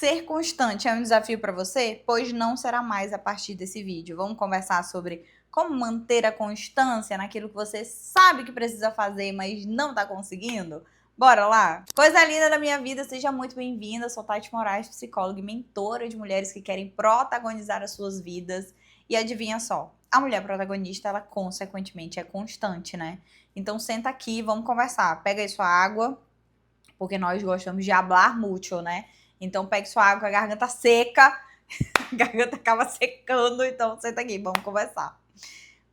Ser constante é um desafio para você? Pois não será mais a partir desse vídeo. Vamos conversar sobre como manter a constância naquilo que você sabe que precisa fazer, mas não tá conseguindo? Bora lá? Coisa linda da minha vida, seja muito bem-vinda. Sou Tati Moraes, psicóloga e mentora de mulheres que querem protagonizar as suas vidas. E adivinha só, a mulher protagonista, ela consequentemente é constante, né? Então senta aqui, vamos conversar. Pega aí sua água, porque nós gostamos de hablar muito, né? Então pegue sua água, a garganta seca, a garganta acaba secando, então senta aqui, vamos conversar.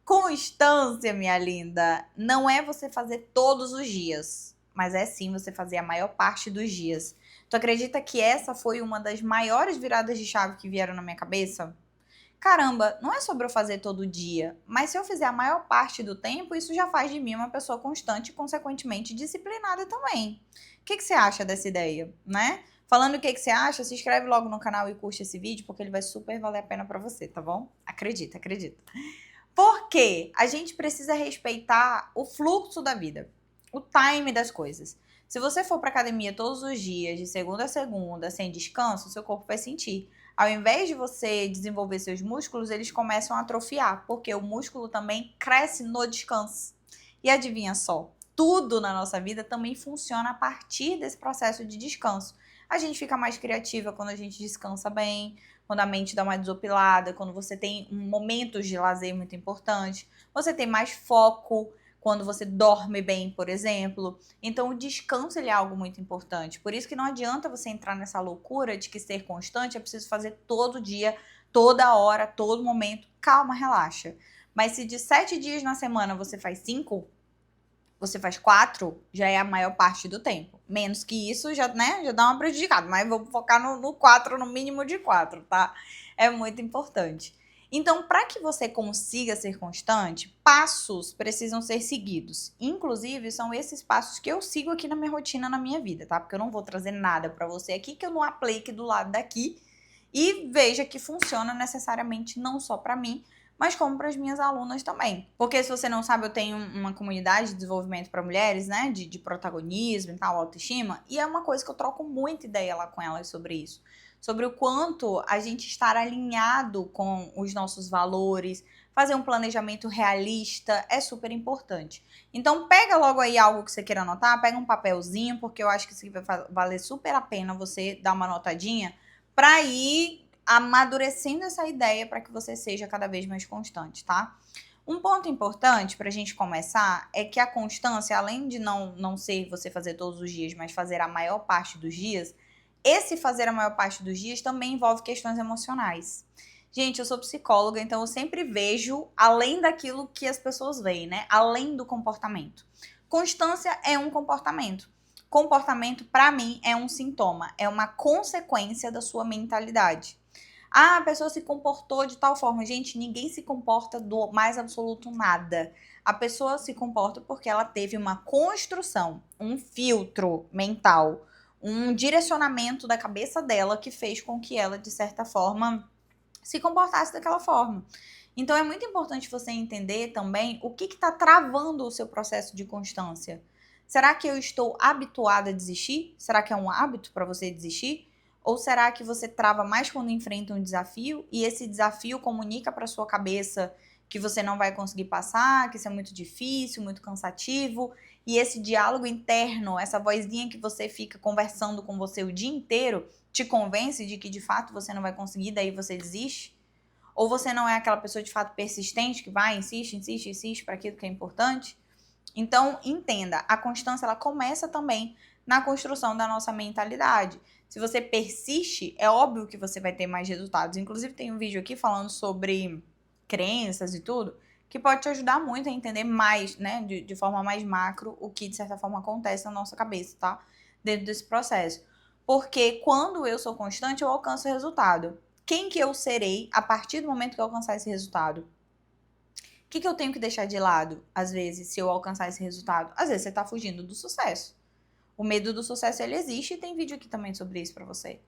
Constância, minha linda, não é você fazer todos os dias, mas é sim você fazer a maior parte dos dias. Tu acredita que essa foi uma das maiores viradas de chave que vieram na minha cabeça? Caramba, não é sobre eu fazer todo dia, mas se eu fizer a maior parte do tempo, isso já faz de mim uma pessoa constante e, consequentemente, disciplinada também. O que você acha dessa ideia, né? Falando o que você acha, se inscreve logo no canal e curte esse vídeo, porque ele vai super valer a pena pra você, tá bom? Acredita, acredita. Porque a gente precisa respeitar o fluxo da vida, o time das coisas. Se você for pra academia todos os dias, de segunda a segunda, sem descanso, seu corpo vai sentir. Ao invés de você desenvolver seus músculos, eles começam a atrofiar, porque o músculo também cresce no descanso. E adivinha só, tudo na nossa vida também funciona a partir desse processo de descanso. A gente fica mais criativa quando a gente descansa bem, quando a mente dá uma desopilada, quando você tem momentos de lazer muito importantes, você tem mais foco quando você dorme bem, por exemplo. Então, o descanso ele é algo muito importante. Por isso que não adianta você entrar nessa loucura de que ser constante é preciso fazer todo dia, toda hora, todo momento. Calma, relaxa. Mas se de 7 dias na semana você faz 5, você faz 4, já é a maior parte do tempo. Menos que isso, já, né, já dá uma prejudicada. Mas vamos focar no 4, no mínimo de 4, tá? É muito importante. Então, para que você consiga ser constante, passos precisam ser seguidos. Inclusive, são esses passos que eu sigo aqui na minha rotina, na minha vida, tá? Porque eu não vou trazer nada para você aqui que eu não aplique do lado daqui e veja que funciona necessariamente não só para mim, mas como para as minhas alunas também. Porque se você não sabe, eu tenho uma comunidade de desenvolvimento para mulheres, né, de protagonismo e tal, autoestima, e é uma coisa que eu troco muita ideia lá com elas sobre isso. Sobre o quanto a gente estar alinhado com os nossos valores, fazer um planejamento realista é super importante. Então pega logo aí algo que você queira anotar, pega um papelzinho, porque eu acho que isso vai valer super a pena você dar uma anotadinha para ir amadurecendo essa ideia para que você seja cada vez mais constante, tá? Um ponto importante para a gente começar é que a constância, além de não ser você fazer todos os dias, mas fazer a maior parte dos dias, esse fazer a maior parte dos dias também envolve questões emocionais. Gente, eu sou psicóloga, então eu sempre vejo além daquilo que as pessoas veem, né? Além do comportamento. Constância é um comportamento. Comportamento, para mim, é um sintoma, é uma consequência da sua mentalidade. Ah, a pessoa se comportou de tal forma. Gente, ninguém se comporta do mais absoluto nada. A pessoa se comporta porque ela teve uma construção, um filtro mental, um direcionamento da cabeça dela que fez com que ela, de certa forma, se comportasse daquela forma. Então, é muito importante você entender também o que está travando o seu processo de constância. Será que eu estou habituada a desistir? Será que é um hábito para você desistir? Ou será que você trava mais quando enfrenta um desafio e esse desafio comunica para sua cabeça que você não vai conseguir passar, que isso é muito difícil, muito cansativo, e esse diálogo interno, essa vozinha que você fica conversando com você o dia inteiro, te convence de que de fato você não vai conseguir, daí você desiste? Ou você não é aquela pessoa de fato persistente que vai, insiste para aquilo que é importante? Então, entenda, a constância ela começa também na construção da nossa mentalidade. Se você persiste, é óbvio que você vai ter mais resultados. Inclusive, tem um vídeo aqui falando sobre crenças e tudo, que pode te ajudar muito a entender mais, né, de forma mais macro, o que de certa forma acontece na nossa cabeça, tá? Dentro desse processo. Porque quando eu sou constante, eu alcanço o resultado. Quem que eu serei a partir do momento que eu alcançar esse resultado? O que eu tenho que deixar de lado, às vezes, se eu alcançar esse resultado? Às vezes você tá fugindo do sucesso. O medo do sucesso, ele existe e tem vídeo aqui também sobre isso pra você.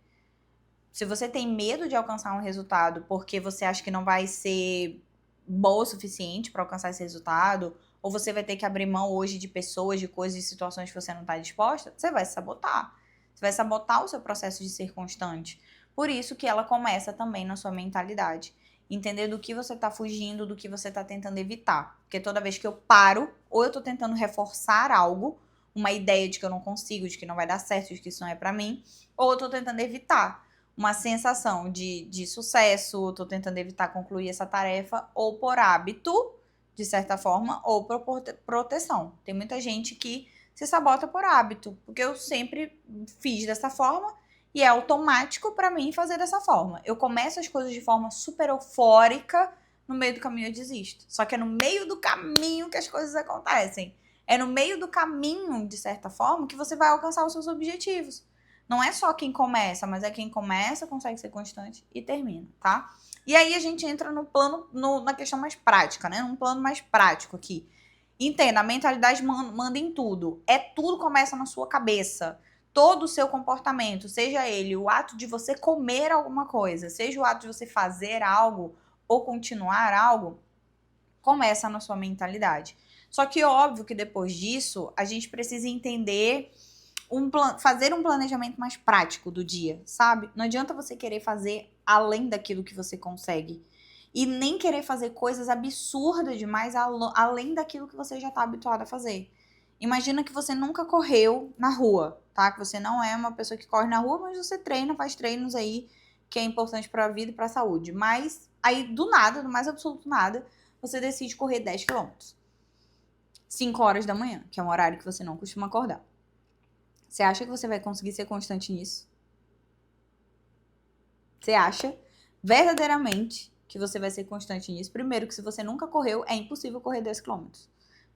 Se você tem medo de alcançar um resultado porque você acha que não vai ser bom o suficiente para alcançar esse resultado, ou você vai ter que abrir mão hoje de pessoas, de coisas, de situações que você não tá disposta, você vai se sabotar. Você vai sabotar o seu processo de ser constante. Por isso que ela começa também na sua mentalidade. Entender do que você tá fugindo, do que você tá tentando evitar. Porque toda vez que eu paro, ou eu tô tentando reforçar algo, uma ideia de que eu não consigo, de que não vai dar certo, de que isso não é pra mim, ou eu tô tentando evitar uma sensação de sucesso, tô tentando evitar concluir essa tarefa, ou por hábito, de certa forma, ou por proteção. Tem muita gente que se sabota por hábito, porque eu sempre fiz dessa forma e é automático pra mim fazer dessa forma. Eu começo as coisas de forma super eufórica, no meio do caminho eu desisto. Só que é no meio do caminho que as coisas acontecem. É no meio do caminho, de certa forma, que você vai alcançar os seus objetivos. Não é só quem começa, mas é quem começa, consegue ser constante e termina, tá? E aí a gente entra no plano, na questão mais prática, né? Num plano mais prático aqui. Entenda, a mentalidade manda em tudo. Tudo começa na sua cabeça. Todo o seu comportamento, seja ele o ato de você comer alguma coisa, seja o ato de você fazer algo ou continuar algo, começa na sua mentalidade. Só que óbvio que depois disso, a gente precisa entender fazer um planejamento mais prático do dia, sabe? Não adianta você querer fazer além daquilo que você consegue. E nem querer fazer coisas absurdas demais além daquilo que você já está habituado a fazer. Imagina que você nunca correu na rua, tá? Que você não é uma pessoa que corre na rua, mas você treina, faz treinos aí que é importante para a vida e para a saúde. Mas aí, do nada, do mais absoluto nada, você decide correr 10 quilômetros. 5 horas da manhã, que é um horário que você não costuma acordar. Você acha que você vai conseguir ser constante nisso? Você acha verdadeiramente que você vai ser constante nisso? Primeiro, que se você nunca correu, é impossível correr 10 quilômetros.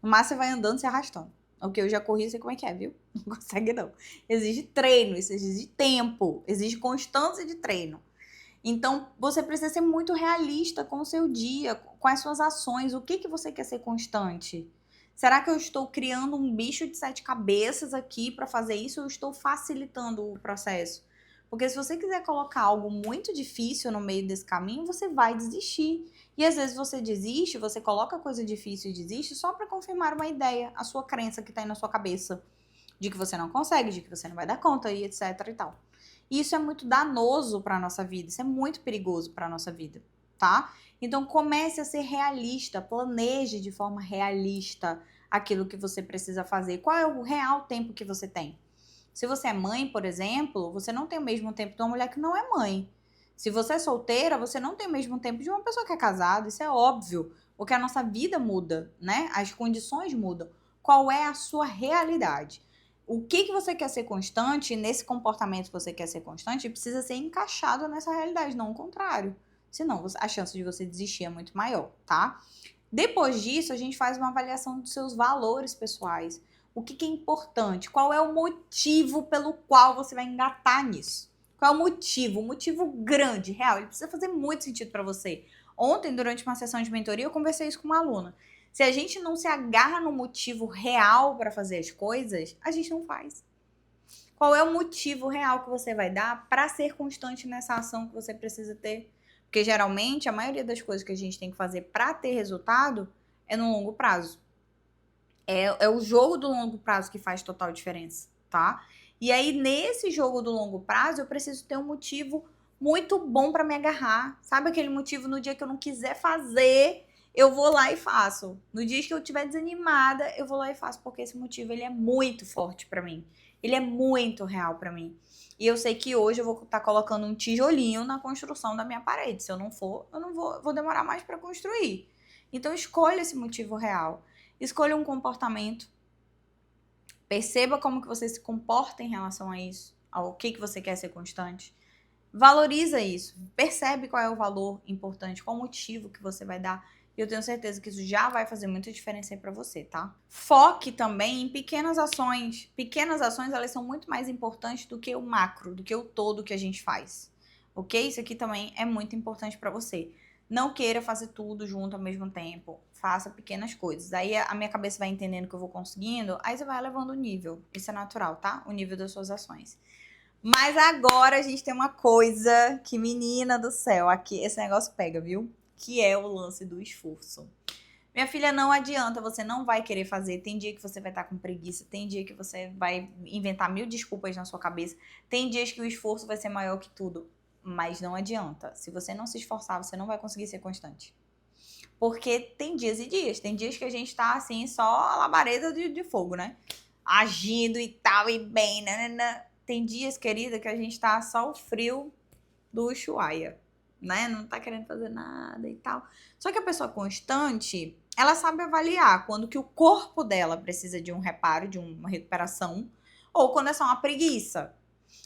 No máximo, você vai andando se arrastando. O que eu já corri, sei como é que é, viu? Não consegue, não. Exige treino, isso exige tempo, exige constância de treino. Então, você precisa ser muito realista com o seu dia, com as suas ações. O que você quer ser constante? Será que eu estou criando um bicho de 7 cabeças aqui para fazer isso ou eu estou facilitando o processo? Porque se você quiser colocar algo muito difícil no meio desse caminho, você vai desistir. E às vezes você desiste, você coloca coisa difícil e desiste só para confirmar uma ideia, a sua crença que está aí na sua cabeça, de que você não consegue, de que você não vai dar conta e etc e tal. E isso é muito danoso para nossa vida, isso é muito perigoso para nossa vida, tá? Então comece a ser realista, planeje de forma realista aquilo que você precisa fazer. Qual é o real tempo que você tem? Se você é mãe, por exemplo, você não tem o mesmo tempo de uma mulher que não é mãe. Se você é solteira, você não tem o mesmo tempo de uma pessoa que é casada, isso é óbvio, porque a nossa vida muda, né? As condições mudam. Qual é a sua realidade? O que você quer ser constante, nesse comportamento que você quer ser constante, precisa ser encaixado nessa realidade, não o contrário. Senão, a chance de você desistir é muito maior, tá? Depois disso, a gente faz uma avaliação dos seus valores pessoais. O que é importante? Qual é o motivo pelo qual você vai engatar nisso? Qual é o motivo? Um motivo grande, real. Ele precisa fazer muito sentido para você. Ontem, durante uma sessão de mentoria, eu conversei isso com uma aluna. Se a gente não se agarra no motivo real para fazer as coisas, a gente não faz. Qual é o motivo real que você vai dar para ser constante nessa ação que você precisa ter? Porque geralmente a maioria das coisas que a gente tem que fazer para ter resultado é no longo prazo. É o jogo do longo prazo que faz total diferença, tá? E aí, nesse jogo do longo prazo, eu preciso ter um motivo muito bom para me agarrar. Sabe aquele motivo no dia que eu não quiser fazer, eu vou lá e faço. No dia que eu estiver desanimada, eu vou lá e faço, porque esse motivo ele é muito forte para mim. Ele é muito real para mim. E eu sei que hoje eu vou estar colocando um tijolinho na construção da minha parede. Se eu não for, eu não vou demorar mais para construir. Então escolha esse motivo real. Escolha um comportamento. Perceba como que você se comporta em relação a isso, ao que você quer ser constante. Valoriza isso. Percebe qual é o valor importante, qual o motivo que você vai dar. E eu tenho certeza que isso já vai fazer muita diferença aí pra você, tá? Foque também em pequenas ações. Pequenas ações, elas são muito mais importantes do que o macro, do que o todo que a gente faz. Ok? Isso aqui também é muito importante pra você. Não queira fazer tudo junto ao mesmo tempo. Faça pequenas coisas. Aí a minha cabeça vai entendendo que eu vou conseguindo, aí você vai elevando o nível. Isso é natural, tá? O nível das suas ações. Mas agora a gente tem uma coisa que, menina do céu, aqui esse negócio pega, viu? Que é o lance do esforço. Minha filha, não adianta, você não vai querer fazer. Tem dia que você vai estar com preguiça, tem dia que você vai inventar 1000 desculpas na sua cabeça, tem dias que o esforço vai ser maior que tudo. Mas não adianta. Se você não se esforçar, você não vai conseguir ser constante. Porque tem dias e dias. Tem dias que a gente tá assim, só a labareda de fogo, né? Agindo e tal, e bem, né? Tem dias, querida, que a gente tá só o frio do Ushuaia, né? Não tá querendo fazer nada e tal. Só que a pessoa constante, ela sabe avaliar quando que o corpo dela precisa de um reparo, de uma recuperação, ou quando é só uma preguiça.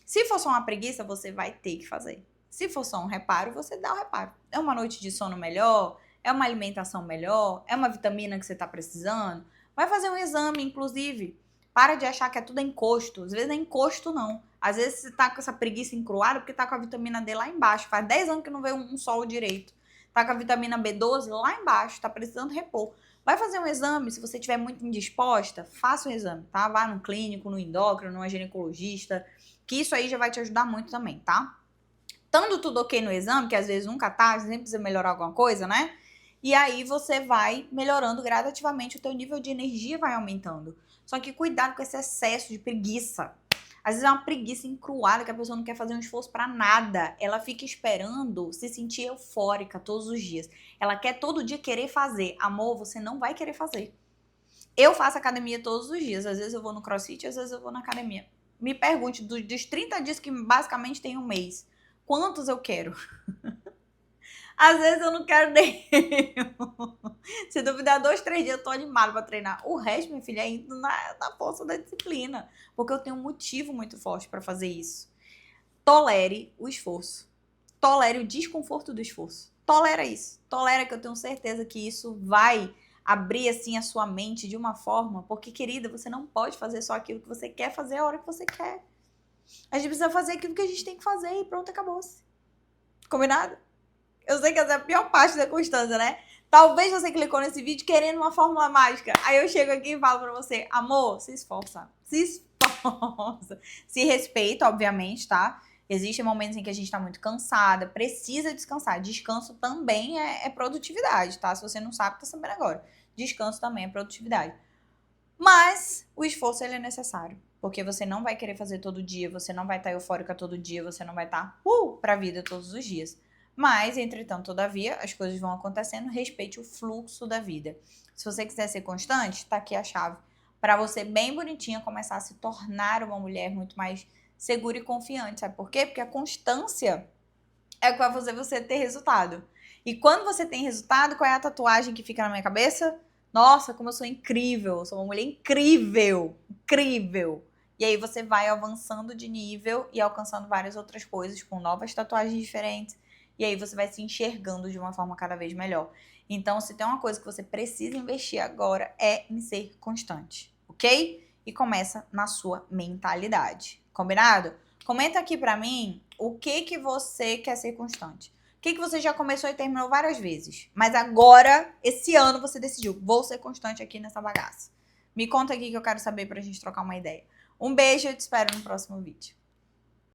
Se for só uma preguiça, você vai ter que fazer. Se for só um reparo, você dá o reparo. É uma noite de sono melhor? É uma alimentação melhor? É uma vitamina que você tá precisando? Vai fazer um exame, inclusive. Para de achar que é tudo encosto. Às vezes não é encosto, não. Às vezes você tá com essa preguiça encruada porque tá com a vitamina D lá embaixo. Faz 10 anos que não vê um sol direito. Tá com a vitamina B12 lá embaixo. Tá precisando repor. Vai fazer um exame. Se você estiver muito indisposta, faça um exame, tá? Vá no clínico, no endócrino, numa ginecologista. Que isso aí já vai te ajudar muito também, tá? Estando tudo ok no exame, que às vezes nunca tá, sempre precisa melhorar alguma coisa, né? E aí você vai melhorando gradativamente, o teu nível de energia vai aumentando. Só que cuidado com esse excesso de preguiça. Às vezes é uma preguiça encruada que a pessoa não quer fazer um esforço pra nada. Ela fica esperando se sentir eufórica todos os dias. Ela quer todo dia querer fazer. Amor, você não vai querer fazer. Eu faço academia todos os dias. Às vezes eu vou no CrossFit, às vezes eu vou na academia. Me pergunte, dos 30 dias que basicamente tem um mês, quantos eu quero? Às vezes eu não quero nenhum. Se duvidar 2, 3 dias, eu tô animada pra treinar. O resto, minha filha, é indo na força da disciplina. Porque eu tenho um motivo muito forte pra fazer isso. Tolere o esforço. Tolere o desconforto do esforço. Tolera isso. Tolera, que eu tenho certeza que isso vai abrir assim a sua mente de uma forma. Porque, querida, você não pode fazer só aquilo que você quer fazer a hora que você quer. A gente precisa fazer aquilo que a gente tem que fazer e pronto, acabou-se. Combinado? Eu sei que essa é a pior parte da constância, né? Talvez você clicou nesse vídeo querendo uma fórmula mágica. Aí eu chego aqui e falo pra você, amor, se esforça. Se esforça. Se respeita, obviamente, tá? Existem momentos em que a gente tá muito cansada, precisa descansar. Descanso também é produtividade, tá? Se você não sabe, tá sabendo agora. Descanso também é produtividade. Mas o esforço, ele é necessário. Porque você não vai querer fazer todo dia, você não vai estar eufórica todo dia, você não vai estar pra vida todos os dias. Mas, entretanto, todavia, as coisas vão acontecendo, respeite o fluxo da vida. Se você quiser ser constante, tá aqui a chave para você, bem bonitinha, começar a se tornar uma mulher muito mais segura e confiante. Sabe por quê? Porque a constância é o que vai fazer você ter resultado. E quando você tem resultado, qual é a tatuagem que fica na minha cabeça? Nossa, como eu sou incrível, eu sou uma mulher incrível, incrível. E aí você vai avançando de nível e alcançando várias outras coisas com novas tatuagens diferentes. E aí você vai se enxergando de uma forma cada vez melhor. Então, se tem uma coisa que você precisa investir agora, é em ser constante, ok? E começa na sua mentalidade, combinado? Comenta aqui pra mim o que você quer ser constante. O que você já começou e terminou várias vezes, mas agora, esse ano, você decidiu, vou ser constante aqui nessa bagaça. Me conta aqui que eu quero saber pra gente trocar uma ideia. Um beijo, eu te espero no próximo vídeo.